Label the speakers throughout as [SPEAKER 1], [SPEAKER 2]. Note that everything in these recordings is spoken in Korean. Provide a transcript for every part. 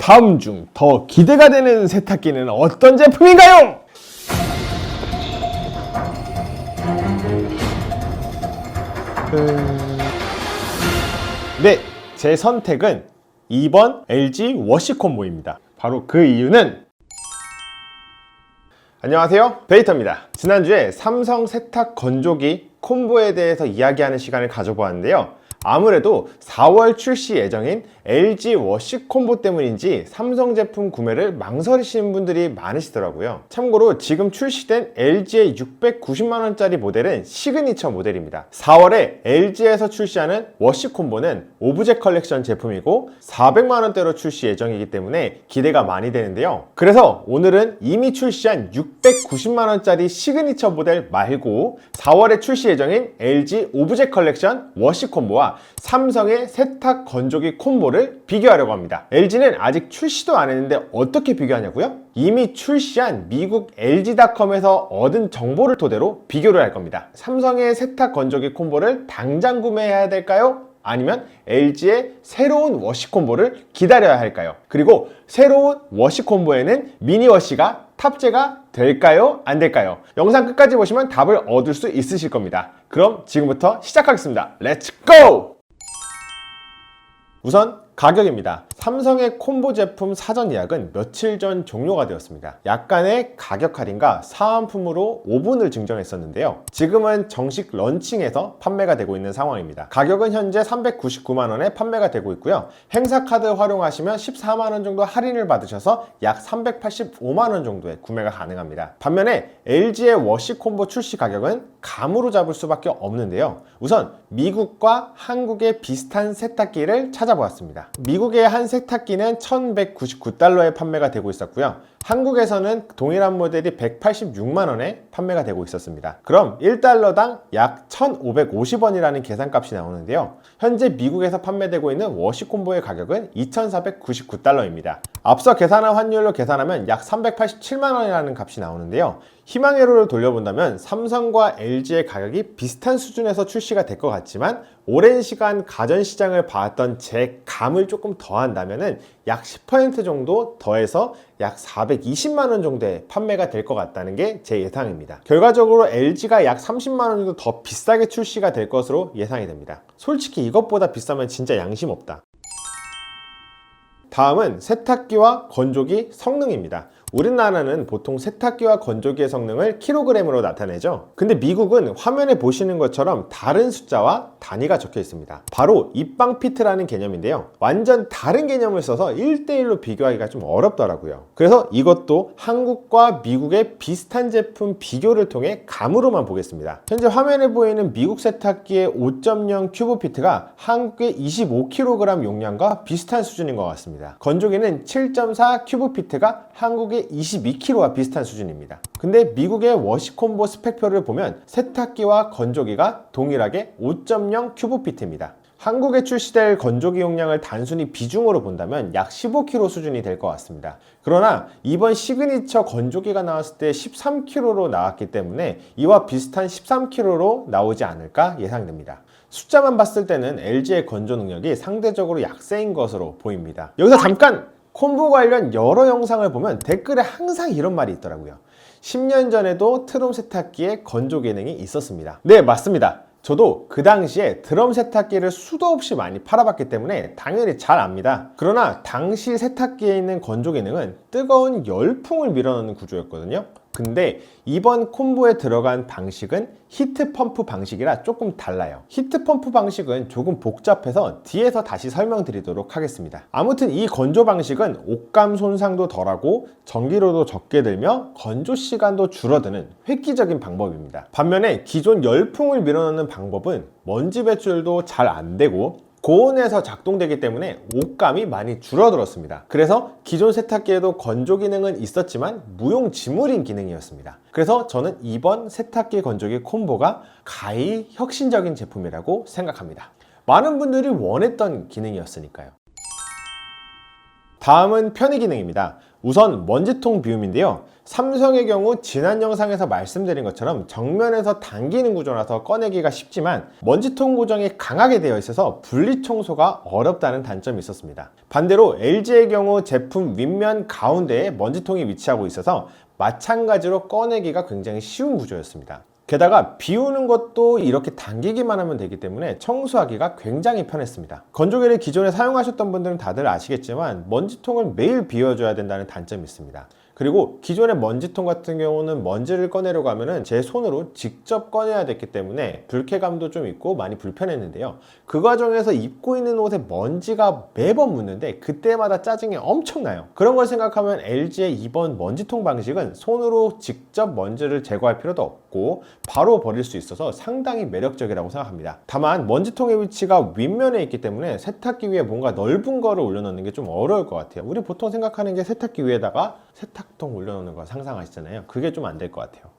[SPEAKER 1] 다음 중 더 기대가 되는 세탁기는 어떤 제품인가요? 네, 제 선택은 2번 LG 워시콤보입니다. 바로 그 이유는 안녕하세요, 베이터입니다. 지난주에 삼성 세탁 건조기 콤보에 대해서 이야기하는 시간을 가져보았는데요. 아무래도 4월 출시 예정인 LG 워시콤보 때문인지 삼성 제품 구매를 망설이시는 분들이 많으시더라고요. 참고로 지금 출시된 LG의 690만원짜리 모델은 시그니처 모델입니다. 4월에 LG에서 출시하는 워시콤보는 오브제 컬렉션 제품이고 400만원대로 출시 예정이기 때문에 기대가 많이 되는데요. 그래서 오늘은 이미 출시한 690만원짜리 시그니처 모델 말고 4월에 출시 예정인 LG 오브제 컬렉션 워시콤보와 삼성의 세탁 건조기 콤보를 비교하려고 합니다. LG는 아직 출시도 안 했는데 어떻게 비교하냐고요? 이미 출시한 미국 LG닷컴에서 얻은 정보를 토대로 비교를 할 겁니다. 삼성의 세탁 건조기 콤보를 당장 구매해야 될까요? 아니면 LG의 새로운 워시콤보를 기다려야 할까요? 그리고 새로운 워시콤보에는 미니워시가 탑재가 될까요? 안 될까요? 영상 끝까지 보시면 답을 얻을 수 있으실 겁니다. 그럼 지금부터 시작하겠습니다. 렛츠 고! 우선 가격입니다. 삼성의 콤보 제품 사전 예약은 며칠 전 종료가 되었습니다. 약간의 가격 할인과 사은품으로 5분을 증정했었는데요. 지금은 정식 런칭해서 판매가 되고 있는 상황입니다. 가격은 현재 399만원에 판매가 되고 있고요. 행사카드 활용하시면 14만원 정도 할인을 받으셔서 약 385만원 정도의 구매가 가능합니다. 반면에 LG의 워시콤보 출시 가격은 감으로 잡을 수밖에 없는데요. 우선 미국과 한국의 비슷한 세탁기를 찾아보았습니다. 미국의 한 세탁기는 1199달러에 판매가 되고 있었고요. 한국에서는 동일한 모델이 186만원에 판매가 되고 있었습니다. 그럼 1달러당 약 1550원이라는 계산값이 나오는데요. 현재 미국에서 판매되고 있는 워시콤보의 가격은 2499달러입니다. 앞서 계산한 환율로 계산하면 약 387만원이라는 값이 나오는데요. 희망회로를 돌려본다면 삼성과 LG의 가격이 비슷한 수준에서 출시가 될 것 같지만 오랜 시간 가전시장을 봐왔던 제 감을 조금 더한다면 약 10% 정도 더해서 약 420만원 정도의 판매가 될 것 같다는 게 제 예상입니다. 결과적으로 LG가 약 30만원 정도 더 비싸게 출시가 될 것으로 예상이 됩니다. 솔직히 이것보다 비싸면 진짜 양심 없다. 다음은 세탁기와 건조기 성능입니다. 우리나라는 보통 세탁기와 건조기의 성능을 킬로그램으로 나타내죠. 근데 미국은 화면에 보시는 것처럼 다른 숫자와 단위가 적혀 있습니다. 바로 입방피트라는 개념인데요. 완전 다른 개념을 써서 1대1로 비교하기가 좀 어렵더라고요. 그래서 이것도 한국과 미국의 비슷한 제품 비교를 통해 감으로만 보겠습니다. 현재 화면에 보이는 미국 세탁기의 5.0 큐브피트가 한국의 25kg 용량과 비슷한 수준인 것 같습니다. 건조기는 7.4 큐브피트가 한국의 22kg와 비슷한 수준입니다. 근데 미국의 워시콤보 스펙표를 보면 세탁기와 건조기가 동일하게 5.0 큐브피트입니다. 한국에 출시될 건조기 용량을 단순히 비중으로 본다면 약 15kg 수준이 될 것 같습니다. 그러나 이번 시그니처 건조기가 나왔을 때 13kg로 나왔기 때문에 이와 비슷한 13kg로 나오지 않을까 예상됩니다. 숫자만 봤을 때는 LG의 건조 능력이 상대적으로 약세인 것으로 보입니다. 여기서 잠깐! 콤보 관련 여러 영상을 보면 댓글에 항상 이런 말이 있더라고요. 10년 전에도 트럼 세탁기에 건조 기능이 있었습니다. 네, 맞습니다. 저도 그 당시에 드럼 세탁기를 수도 없이 많이 팔아봤기 때문에 당연히 잘 압니다. 그러나 당시 세탁기에 있는 건조 기능은 뜨거운 열풍을 밀어넣는 구조였거든요. 근데 이번 콤보에 들어간 방식은 히트 펌프 방식이라 조금 달라요. 히트 펌프 방식은 조금 복잡해서 뒤에서 다시 설명드리도록 하겠습니다. 아무튼 이 건조 방식은 옷감 손상도 덜하고 전기료도 적게 들며 건조 시간도 줄어드는 획기적인 방법입니다. 반면에 기존 열풍을 밀어넣는 방법은 먼지 배출도 잘 안 되고 고온에서 작동되기 때문에 옷감이 많이 줄어들었습니다. 그래서 기존 세탁기에도 건조 기능은 있었지만 무용지물인 기능이었습니다. 그래서 저는 이번 세탁기 건조기 콤보가 가히 혁신적인 제품이라고 생각합니다. 많은 분들이 원했던 기능이었으니까요. 다음은 편의 기능입니다. 우선 먼지통 비움인데요. 삼성의 경우 지난 영상에서 말씀드린 것처럼 정면에서 당기는 구조라서 꺼내기가 쉽지만 먼지통 고정이 강하게 되어 있어서 분리청소가 어렵다는 단점이 있었습니다. 반대로 LG의 경우 제품 윗면 가운데에 먼지통이 위치하고 있어서 마찬가지로 꺼내기가 굉장히 쉬운 구조였습니다. 게다가 비우는 것도 이렇게 당기기만 하면 되기 때문에 청소하기가 굉장히 편했습니다. 건조기를 기존에 사용하셨던 분들은 다들 아시겠지만 먼지통을 매일 비워줘야 된다는 단점이 있습니다. 그리고 기존의 먼지통 같은 경우는 먼지를 꺼내려고 하면은 제 손으로 직접 꺼내야 됐기 때문에 불쾌감도 좀 있고 많이 불편했는데요. 그 과정에서 입고 있는 옷에 먼지가 매번 묻는데 그때마다 짜증이 엄청나요. 그런 걸 생각하면 LG의 이번 먼지통 방식은 손으로 직접 먼지를 제거할 필요도 없고 바로 버릴 수 있어서 상당히 매력적이라고 생각합니다. 다만 먼지통의 위치가 윗면에 있기 때문에 세탁기 위에 뭔가 넓은 거를 올려놓는 게 좀 어려울 것 같아요. 우리 보통 생각하는 게 세탁기 위에다가 세탁통 올려놓는 거 상상하시잖아요. 그게 좀 안 될 것 같아요.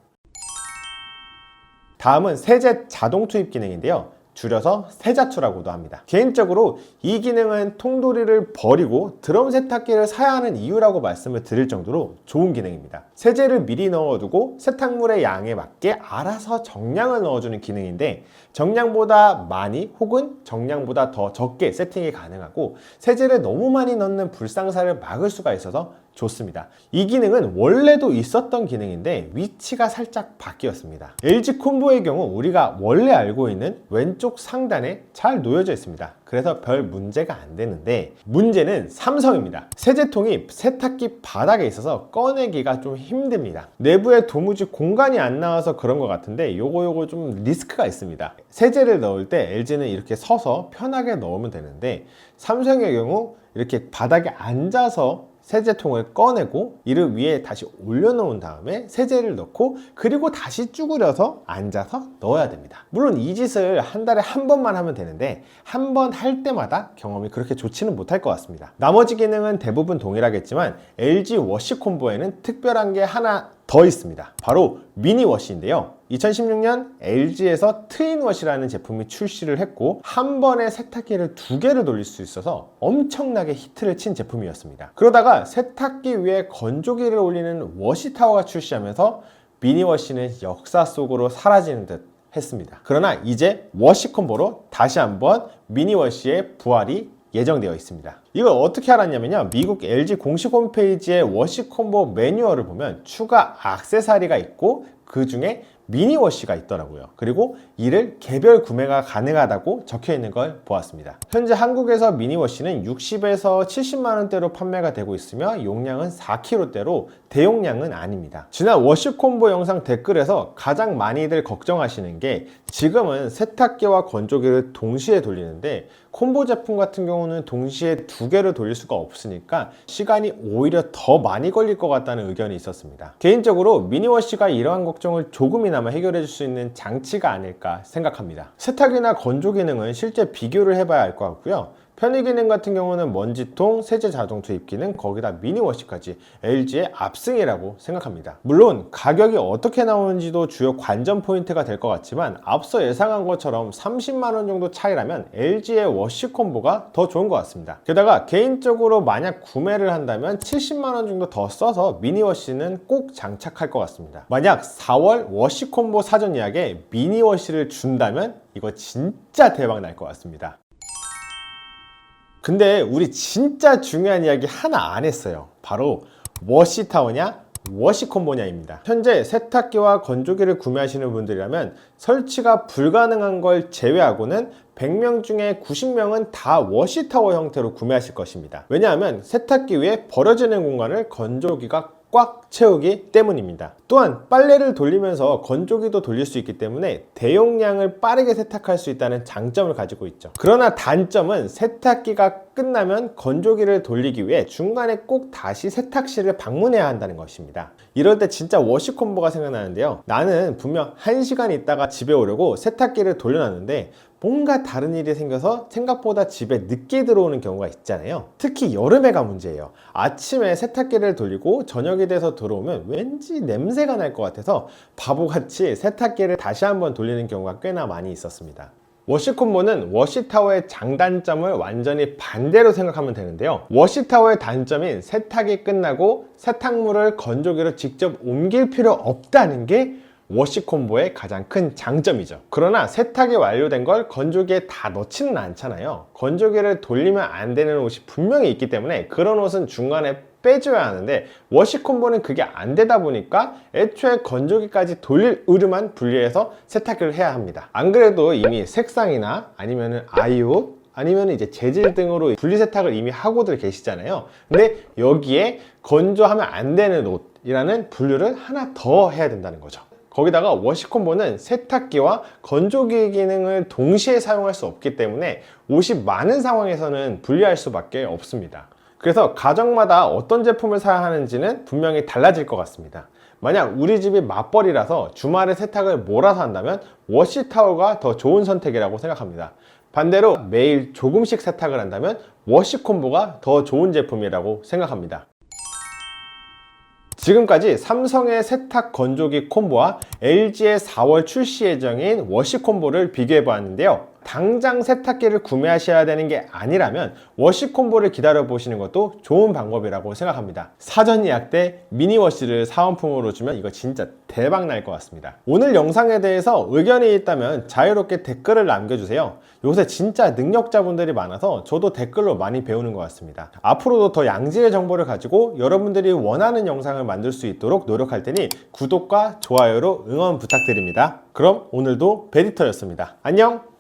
[SPEAKER 1] 다음은 세제 자동 투입 기능인데요. 줄여서 세자투라고도 합니다. 개인적으로 이 기능은 통돌이를 버리고 드럼 세탁기를 사야 하는 이유라고 말씀을 드릴 정도로 좋은 기능입니다. 세제를 미리 넣어두고 세탁물의 양에 맞게 알아서 정량을 넣어주는 기능인데 정량보다 많이 혹은 정량보다 더 적게 세팅이 가능하고 세제를 너무 많이 넣는 불상사를 막을 수가 있어서 좋습니다. 이 기능은 원래도 있었던 기능인데 위치가 살짝 바뀌었습니다. LG 콤보의 경우 우리가 원래 알고 있는 왼쪽 상단에 잘 놓여져 있습니다. 그래서 별 문제가 안 되는데 문제는 삼성입니다. 세제통이 세탁기 바닥에 있어서 꺼내기가 좀 힘듭니다. 내부에 도무지 공간이 안 나와서 그런 것 같은데 요거 좀 리스크가 있습니다. 세제를 넣을 때 LG는 이렇게 서서 편하게 넣으면 되는데 삼성의 경우 이렇게 바닥에 앉아서 세제통을 꺼내고 이를 위에 다시 올려놓은 다음에 세제를 넣고 그리고 다시 쭈그려서 앉아서 넣어야 됩니다. 물론 이 짓을 한 달에 한 번만 하면 되는데 한 번 할 때마다 경험이 그렇게 좋지는 못할 것 같습니다. 나머지 기능은 대부분 동일하겠지만 LG 워시 콤보에는 특별한 게 하나 더 있습니다. 바로 미니 워시인데요. 2016년 LG에서 트윈 워시라는 제품이 출시를 했고 한 번에 세탁기를 2개를 돌릴 수 있어서 엄청나게 히트를 친 제품이었습니다. 그러다가 세탁기 위에 건조기를 올리는 워시 타워가 출시하면서 미니 워시는 역사 속으로 사라지는 듯 했습니다. 그러나 이제 워시 콤보로 다시 한번 미니 워시의 부활이 예정되어 있습니다. 이걸 어떻게 알았냐면요. 미국 LG 공식 홈페이지의 워시 콤보 매뉴얼을 보면 추가 액세서리가 있고 그 중에 미니 워시가 있더라고요. 그리고 이를 개별 구매가 가능하다고 적혀 있는 걸 보았습니다. 현재 한국에서 미니 워시는 60에서 70만 원대로 판매가 되고 있으며 용량은 4kg대로 대용량은 아닙니다. 지난 워시 콤보 영상 댓글에서 가장 많이들 걱정하시는 게 지금은 세탁기와 건조기를 동시에 돌리는데 콤보 제품 같은 경우는 동시에 2개를 돌릴 수가 없으니까 시간이 오히려 더 많이 걸릴 것 같다는 의견이 있었습니다. 개인적으로 미니워시가 이러한 걱정을 조금이나마 해결해 줄 수 있는 장치가 아닐까 생각합니다. 세탁이나 건조 기능은 실제 비교를 해봐야 알 것 같고요. 편의 기능 같은 경우는 먼지통, 세제 자동 투입 기능, 거기다 미니워시까지 LG의 압승이라고 생각합니다. 물론 가격이 어떻게 나오는지도 주요 관전 포인트가 될 것 같지만 앞서 예상한 것처럼 30만 원 정도 차이라면 LG의 워시 콤보가 더 좋은 것 같습니다. 게다가 개인적으로 만약 구매를 한다면 70만 원 정도 더 써서 미니워시는 꼭 장착할 것 같습니다. 만약 4월 워시 콤보 사전 예약에 미니워시를 준다면 이거 진짜 대박 날 것 같습니다. 근데 우리 진짜 중요한 이야기 하나 안 했어요. 바로 워시 타워냐 워시 콤보냐입니다. 현재 세탁기와 건조기를 구매하시는 분들이라면 설치가 불가능한 걸 제외하고는 100명 중에 90명은 다 워시 타워 형태로 구매하실 것입니다. 왜냐하면 세탁기 위에 버려지는 공간을 건조기가 꽉 채우기 때문입니다. 또한 빨래를 돌리면서 건조기도 돌릴 수 있기 때문에 대용량을 빠르게 세탁할 수 있다는 장점을 가지고 있죠. 그러나 단점은 세탁기가 끝나면 건조기를 돌리기 위해 중간에 꼭 다시 세탁실을 방문해야 한다는 것입니다. 이럴 때 진짜 워시 콤보가 생각나는데요. 나는 분명 1시간 있다가 집에 오려고 세탁기를 돌려놨는데 뭔가 다른 일이 생겨서 생각보다 집에 늦게 들어오는 경우가 있잖아요. 특히 여름에가 문제예요. 아침에 세탁기를 돌리고 저녁이 돼서 들어오면 왠지 냄새가 날 것 같아서 바보같이 세탁기를 다시 한번 돌리는 경우가 꽤나 많이 있었습니다. 워시콤보는 워시타워의 장단점을 완전히 반대로 생각하면 되는데요. 워시타워의 단점인 세탁이 끝나고 세탁물을 건조기로 직접 옮길 필요 없다는 게 워시콤보의 가장 큰 장점이죠. 그러나 세탁이 완료된 걸 건조기에 다 넣지는 않잖아요. 건조기를 돌리면 안 되는 옷이 분명히 있기 때문에 그런 옷은 중간에 빼줘야 하는데 워시콤보는 그게 안 되다 보니까 애초에 건조기까지 돌릴 의류만 분리해서 세탁을 해야 합니다. 안 그래도 이미 색상이나 아니면은 아이옷 아니면 이제 재질 등으로 분리 세탁을 이미 하고들 계시잖아요. 근데 여기에 건조하면 안 되는 옷이라는 분류를 하나 더 해야 된다는 거죠. 거기다가 워시콤보는 세탁기와 건조기 기능을 동시에 사용할 수 없기 때문에 옷이 많은 상황에서는 분리할 수밖에 없습니다. 그래서 가정마다 어떤 제품을 사야 하는지는 분명히 달라질 것 같습니다. 만약 우리 집이 맞벌이라서 주말에 세탁을 몰아서 한다면 워시타워가 더 좋은 선택이라고 생각합니다. 반대로 매일 조금씩 세탁을 한다면 워시콤보가 더 좋은 제품이라고 생각합니다. 지금까지 삼성의 세탁 건조기 콤보와 LG의 4월 출시 예정인 워시콤보를 비교해 보았는데요. 당장 세탁기를 구매하셔야 되는 게 아니라면 워시콤보를 기다려 보시는 것도 좋은 방법이라고 생각합니다. 사전 예약 때 미니워시를 사은품으로 주면 이거 진짜 대박 날 것 같습니다. 오늘 영상에 대해서 의견이 있다면 자유롭게 댓글을 남겨주세요. 요새 진짜 능력자분들이 많아서 저도 댓글로 많이 배우는 것 같습니다. 앞으로도 더 양질의 정보를 가지고 여러분들이 원하는 영상을 만들 수 있도록 노력할 테니 구독과 좋아요로 응원 부탁드립니다. 그럼 오늘도 베디터였습니다. 안녕!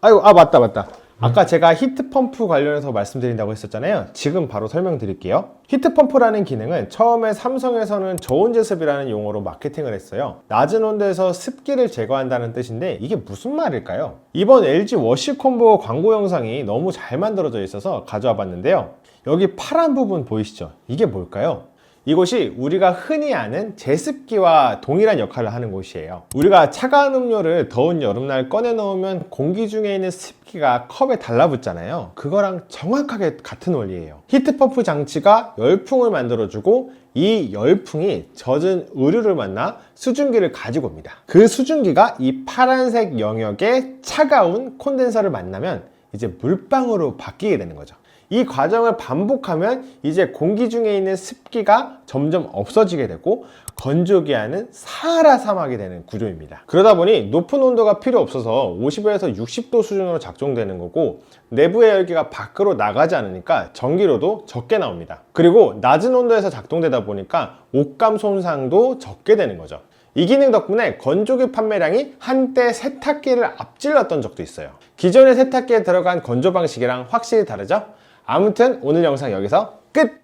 [SPEAKER 1] 아이고, 맞다. 아까 제가 히트펌프 관련해서 말씀드린다고 했었잖아요. 지금 바로 설명드릴게요. 히트펌프라는 기능은 처음에 삼성에서는 저온제습이라는 용어로 마케팅을 했어요. 낮은 온도에서 습기를 제거한다는 뜻인데 이게 무슨 말일까요? 이번 LG 워시콤보 광고 영상이 너무 잘 만들어져 있어서 가져와 봤는데요. 여기 파란 부분 보이시죠? 이게 뭘까요? 이곳이 우리가 흔히 아는 제습기와 동일한 역할을 하는 곳이에요. 우리가 차가운 음료를 더운 여름날 꺼내 넣으면 공기 중에 있는 습기가 컵에 달라붙잖아요. 그거랑 정확하게 같은 원리예요. 히트펌프 장치가 열풍을 만들어주고 이 열풍이 젖은 의류를 만나 수증기를 가지고 옵니다. 그 수증기가 이 파란색 영역의 차가운 콘덴서를 만나면 이제 물방울로 바뀌게 되는 거죠. 이 과정을 반복하면 이제 공기 중에 있는 습기가 점점 없어지게 되고 건조기 안은 사하라 사막이 되는 구조입니다. 그러다 보니 높은 온도가 필요 없어서 50에서 60도 수준으로 작동되는 거고 내부의 열기가 밖으로 나가지 않으니까 전기료도 적게 나옵니다. 그리고 낮은 온도에서 작동되다 보니까 옷감 손상도 적게 되는 거죠. 이 기능 덕분에 건조기 판매량이 한때 세탁기를 앞질렀던 적도 있어요. 기존의 세탁기에 들어간 건조 방식이랑 확실히 다르죠? 아무튼 오늘 영상 여기서 끝!